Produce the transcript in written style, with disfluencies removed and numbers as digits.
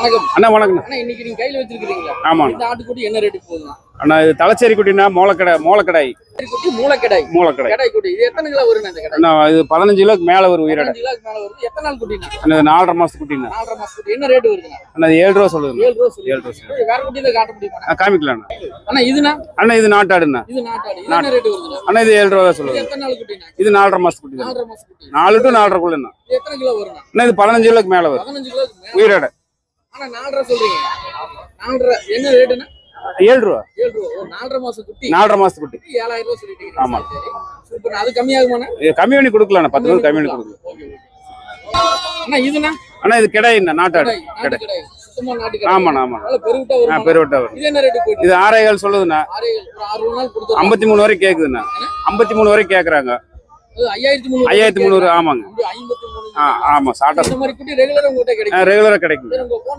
வணக்கம் அண்ணா வணக்கம் அண்ணா. இன்னைக்கு நீங்க கையில வச்சிருக்கீங்களா? ஆமா இந்த ஆட்டுக்குட்டி என்ன ரேட்டு போகுதுண்ணா? அண்ணா இது தலைச்சேரி குட்டினா மூலக்கடாய் குட்டி மூளைக்கடாய் கடாய் குட்டி. இது எத்தனை கிலோ வருண்ணா இந்த கடாய்? அண்ணா இது 15 கிலோக்கு மேல ஒரு உயிரிட 15 கிலோக்கு மேல வருது. எத்தனை நாள் குட்டிண்ணா? அண்ணா இது 4.5 மாசம் குட்டிண்ணா. 4.5 மாசம் குட்டி. என்ன ரேட் வருதுண்ணா? அண்ணா இது 7 ரூபா சொல்லுதுண்ணா. 7 ரூபா சொல்லி. 7 ரூபா சொல்லுது. வேற குட்டி தான் காட்ட முடியுமா? காமிக்கலாம் அண்ணா. இதுனா? அண்ணா இது நாட்டாடுண்ணா. இது நாட்டாடு. இது என்ன ரேட் வருதுண்ணா? அண்ணா இது 7 ரூபா இது சொல்லுது. எத்தனை நாள் குட்டிண்ணா? இது 4.5 மாசம் குட்டி. 4.5 மாசம் குட்டி. 4 to 4.5 குள்ளண்ணா. இது எத்தனை கிலோ வருண்ணா? அண்ணா இது 15 கிலோக்கு மேல வரும் 15 கிலோக்கு மேல. உயிரிட. ஆனா 4.5 சொல்றீங்க. 4.5 என்ன ரேட்டுண்ணா? 7 ரூபா. 7 ரூபா. ஒரு 4.5 மாசம் குட்டி. 4.5 மாசம் குட்டி 7,000 ரூபா சொல்லிட்டீங்க. ஆமா. சூப்பர். அது கம்மியாகுமாண்ணா? கம்மி பண்ணி கொடுக்கலாண்ணா. 10 ரூபா கம்மி பண்ணி கொடுக்கலாம். ஓகே. அண்ணா இதுனா? அண்ணா இது கிடாய்ண்ணா. நாட்டாடு நாட்டு கடாய். சுத்தமா நாட்டு கடாய். ஆமாண்ணா ஆமா. நல்ல பெருவிட்டா வரும். பெருவட்டா வரும். இது என்ன ரேட் போயிட்டு? இது 6.5 சொல்லுதுண்ணா. 6 நாள் கொடுத்துறோம். 53 வரைக்கும் கேக்குதுண்ணா. 53 வரைக்கும் கேக்குறாங்க. 5300. 5300 ஆமாங்க. 5300. ஆமா சாட்டா இந்த மாதிரி குட்டி ரெகுலரா உங்ககிட்ட கிடைக்கும். ரெகுலரா கிடைக்கும். உங்க